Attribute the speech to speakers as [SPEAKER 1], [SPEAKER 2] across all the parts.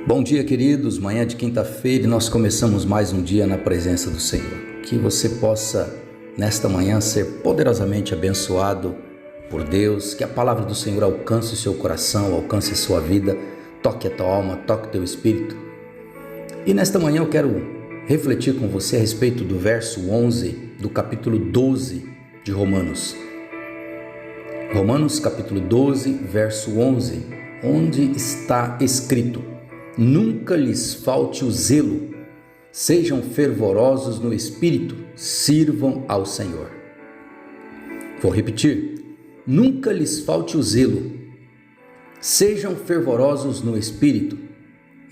[SPEAKER 1] Bom dia, queridos. Manhã de quinta-feira e nós começamos mais um dia na presença do Senhor. Que você possa, nesta manhã, ser poderosamente abençoado por Deus, que a palavra do Senhor alcance o seu coração, alcance a sua vida, toque a tua alma, toque o teu espírito. E nesta manhã eu quero refletir com você a respeito do verso 11 do capítulo 12 de Romanos. Romanos capítulo 12, verso 11, onde está escrito: nunca lhes falte o zelo, sejam fervorosos no espírito, sirvam ao Senhor. Vou repetir: nunca lhes falte o zelo, sejam fervorosos no espírito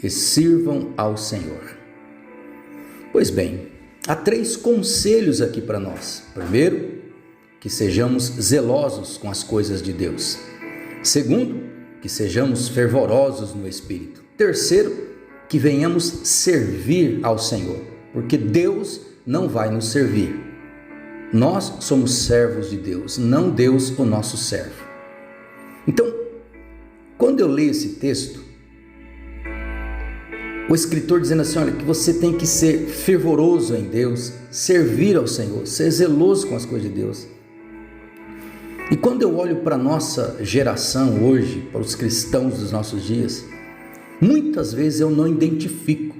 [SPEAKER 1] e sirvam ao Senhor. Pois bem, há 3 conselhos aqui para nós. Primeiro, que sejamos zelosos com as coisas de Deus. Segundo, que sejamos fervorosos no espírito. Terceiro, que venhamos servir ao Senhor, porque Deus não vai nos servir. Nós somos servos de Deus, não Deus o nosso servo. Então, quando eu leio esse texto, o escritor dizendo assim, olha, que você tem que ser fervoroso em Deus, servir ao Senhor, ser zeloso com as coisas de Deus. E quando eu olho para a nossa geração hoje, para os cristãos dos nossos dias, muitas vezes eu não identifico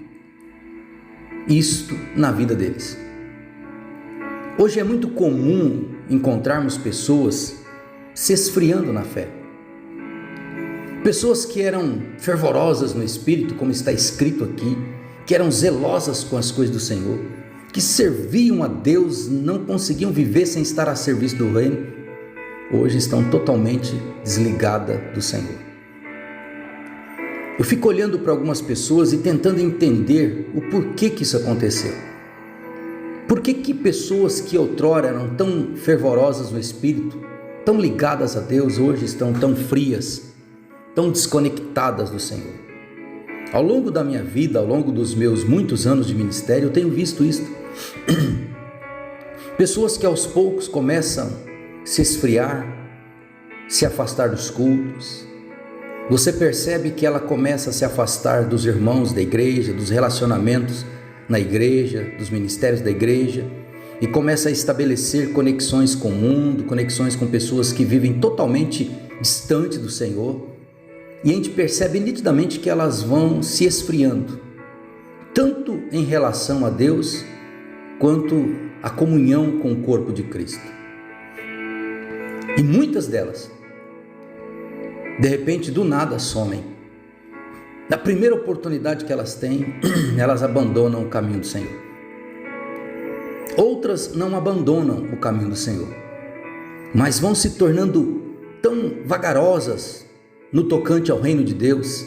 [SPEAKER 1] isto na vida deles. Hoje é muito comum encontrarmos pessoas se esfriando na fé. Pessoas que eram fervorosas no espírito, como está escrito aqui, que eram zelosas com as coisas do Senhor, que serviam a Deus, não conseguiam viver sem estar a serviço do reino, hoje estão totalmente desligadas do Senhor. Eu fico olhando para algumas pessoas e tentando entender o porquê que isso aconteceu. Por que pessoas que outrora eram tão fervorosas no espírito, tão ligadas a Deus, hoje estão tão frias, tão desconectadas do Senhor? Ao longo da minha vida, ao longo dos meus muitos anos de ministério, eu tenho visto isso. Pessoas que aos poucos começam se esfriar, se afastar dos cultos. Você percebe que ela começa a se afastar dos irmãos da igreja, dos relacionamentos na igreja, dos ministérios da igreja, e começa a estabelecer conexões com o mundo, conexões com pessoas que vivem totalmente distante do Senhor, e a gente percebe nitidamente que elas vão se esfriando, tanto em relação a Deus, quanto a comunhão com o corpo de Cristo. E muitas delas, de repente, do nada somem. Na primeira oportunidade que elas têm, elas abandonam o caminho do Senhor. Outras não abandonam o caminho do Senhor, mas vão se tornando tão vagarosas no tocante ao reino de Deus,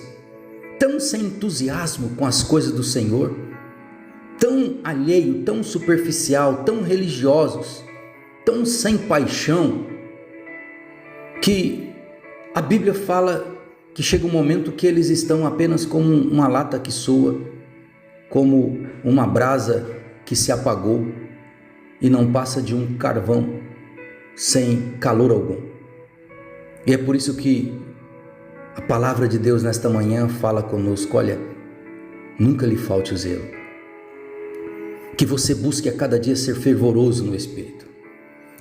[SPEAKER 1] tão sem entusiasmo com as coisas do Senhor, tão alheio, tão superficial, tão religiosos, tão sem paixão, que a Bíblia fala que chega um momento que eles estão apenas como uma lata que soa, como uma brasa que se apagou e não passa de um carvão sem calor algum. E é por isso que a palavra de Deus nesta manhã fala conosco, olha, nunca lhe falte o zelo. Que você busque a cada dia ser fervoroso no Espírito.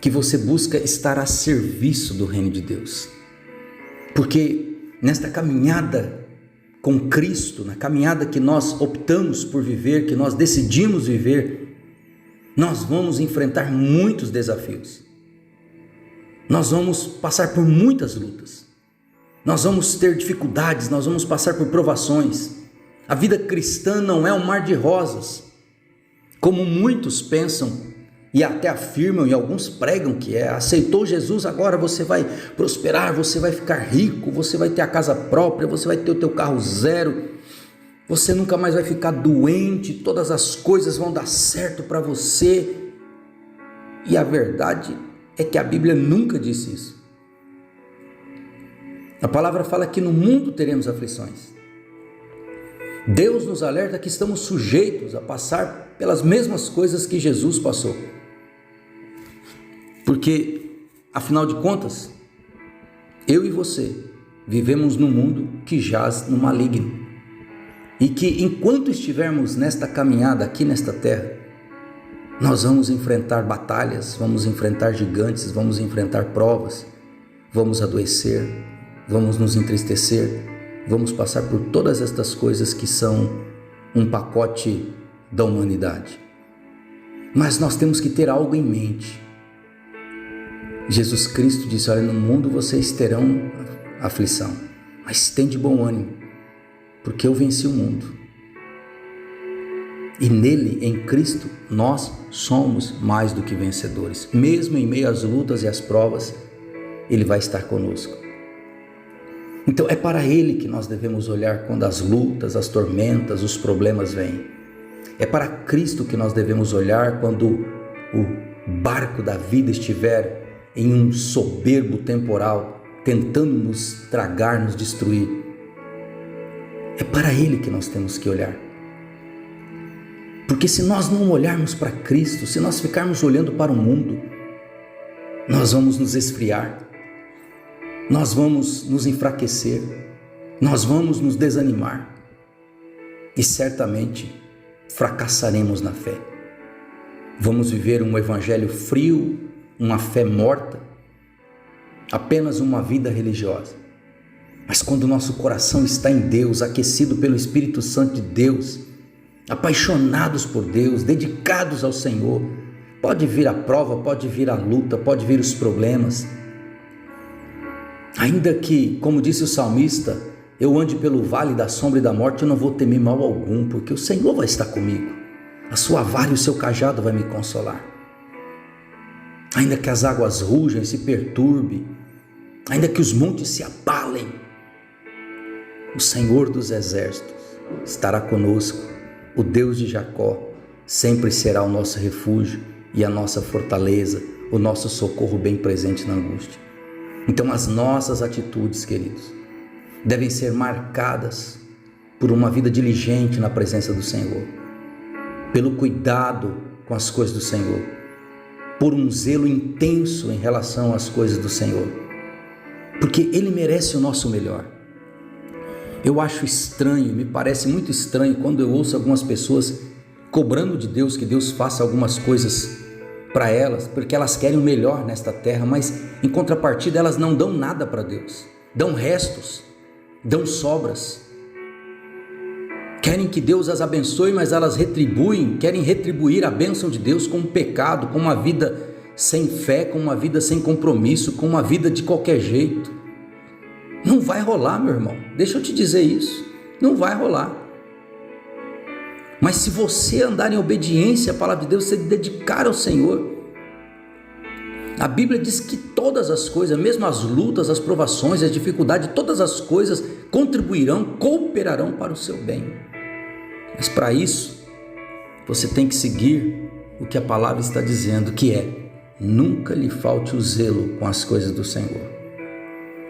[SPEAKER 1] Que você busca estar a serviço do reino de Deus. Porque nesta caminhada com Cristo, na caminhada que nós optamos por viver, que nós decidimos viver, nós vamos enfrentar muitos desafios. Nós vamos passar por muitas lutas. Nós vamos ter dificuldades, nós vamos passar por provações. A vida cristã não é um mar de rosas, como muitos pensam e até afirmam, e alguns pregam que é. Aceitou Jesus, agora você vai prosperar, você vai ficar rico, você vai ter a casa própria, você vai ter o teu carro zero, você nunca mais vai ficar doente, todas as coisas vão dar certo para você. E a verdade é que a Bíblia nunca disse isso. A palavra fala que no mundo teremos aflições. Deus nos alerta que estamos sujeitos a passar pelas mesmas coisas que Jesus passou. Porque, afinal de contas, eu e você vivemos num mundo que jaz no maligno. E que enquanto estivermos nesta caminhada aqui nesta terra, nós vamos enfrentar batalhas, vamos enfrentar gigantes, vamos enfrentar provas, vamos adoecer, vamos nos entristecer, vamos passar por todas estas coisas que são um pacote da humanidade. Mas nós temos que ter algo em mente. Jesus Cristo disse: olha, no mundo vocês terão aflição, mas tem de bom ânimo, porque eu venci o mundo. E nele, em Cristo, nós somos mais do que vencedores. Mesmo em meio às lutas e às provas, Ele vai estar conosco. Então é para Ele que nós devemos olhar quando as lutas, as tormentas, os problemas vêm. É para Cristo que nós devemos olhar quando o barco da vida estiver em um soberbo temporal, tentando nos tragar, nos destruir. É para Ele que nós temos que olhar. Porque se nós não olharmos para Cristo, se nós ficarmos olhando para o mundo, nós vamos nos esfriar, nós vamos nos enfraquecer, nós vamos nos desanimar e certamente fracassaremos na fé. Vamos viver um evangelho frio, uma fé morta, apenas uma vida religiosa. Mas quando o nosso coração está em Deus, aquecido pelo Espírito Santo de Deus, apaixonados por Deus, dedicados ao Senhor, pode vir a prova, pode vir a luta, pode vir os problemas. Ainda que, como disse o salmista, eu ande pelo vale da sombra e da morte, eu não vou temer mal algum, porque o Senhor vai estar comigo. A sua vara e o seu cajado vai me consolar. Ainda que as águas rujam, se perturbem, ainda que os montes se abalem, o Senhor dos exércitos estará conosco. O Deus de Jacó sempre será o nosso refúgio e a nossa fortaleza, o nosso socorro bem presente na angústia. Então as nossas atitudes, queridos, devem ser marcadas por uma vida diligente na presença do Senhor, pelo cuidado com as coisas do Senhor, por um zelo intenso em relação às coisas do Senhor, porque Ele merece o nosso melhor. Eu acho estranho, me parece muito estranho quando eu ouço algumas pessoas cobrando de Deus que Deus faça algumas coisas para elas, porque elas querem o melhor nesta terra, mas em contrapartida elas não dão nada para Deus, dão restos, dão sobras. Querem que Deus as abençoe, mas elas querem retribuir a bênção de Deus com um pecado, com uma vida sem fé, com uma vida sem compromisso, com uma vida de qualquer jeito. Não vai rolar, meu irmão, deixa eu te dizer isso, não vai rolar. Mas se você andar em obediência à palavra de Deus, você dedicar ao Senhor, a Bíblia diz que todas as coisas, mesmo as lutas, as provações, as dificuldades, todas as coisas contribuirão, cooperarão para o seu bem. Mas para isso, você tem que seguir o que a palavra está dizendo, que é: nunca lhe falte o zelo com as coisas do Senhor.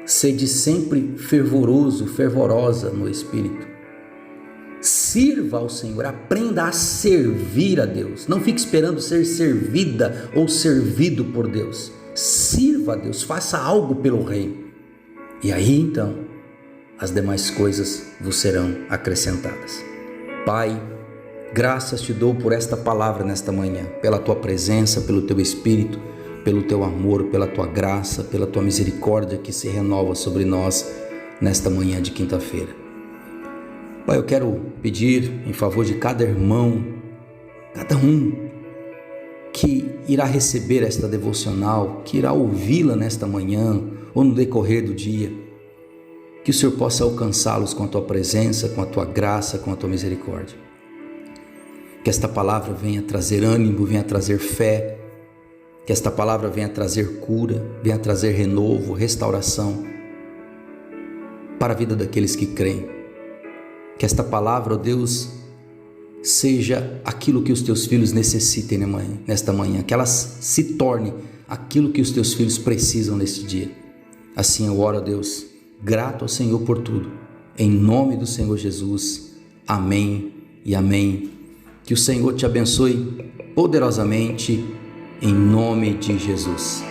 [SPEAKER 1] Sede sempre fervoroso, fervorosa no Espírito. Sirva ao Senhor, aprenda a servir a Deus. Não fique esperando ser servida ou servido por Deus. Sirva a Deus, faça algo pelo Rei. E aí então, as demais coisas vos serão acrescentadas. Pai, graças te dou por esta palavra nesta manhã, pela tua presença, pelo teu Espírito, pelo teu amor, pela tua graça, pela tua misericórdia que se renova sobre nós nesta manhã de quinta-feira. Pai, eu quero pedir em favor de cada irmão, cada um que irá receber esta devocional, que irá ouvi-la nesta manhã ou no decorrer do dia, que o Senhor possa alcançá-los com a tua presença, com a tua graça, com a tua misericórdia. Que esta palavra venha trazer ânimo, venha trazer fé, que esta palavra venha trazer cura, venha trazer renovo, restauração para a vida daqueles que creem. Que esta palavra, ó Deus, seja aquilo que os teus filhos necessitem nesta manhã, que ela se torne aquilo que os teus filhos precisam neste dia. Assim eu oro, ó Deus, grato ao Senhor por tudo, em nome do Senhor Jesus, amém e amém. Que o Senhor te abençoe poderosamente, em nome de Jesus.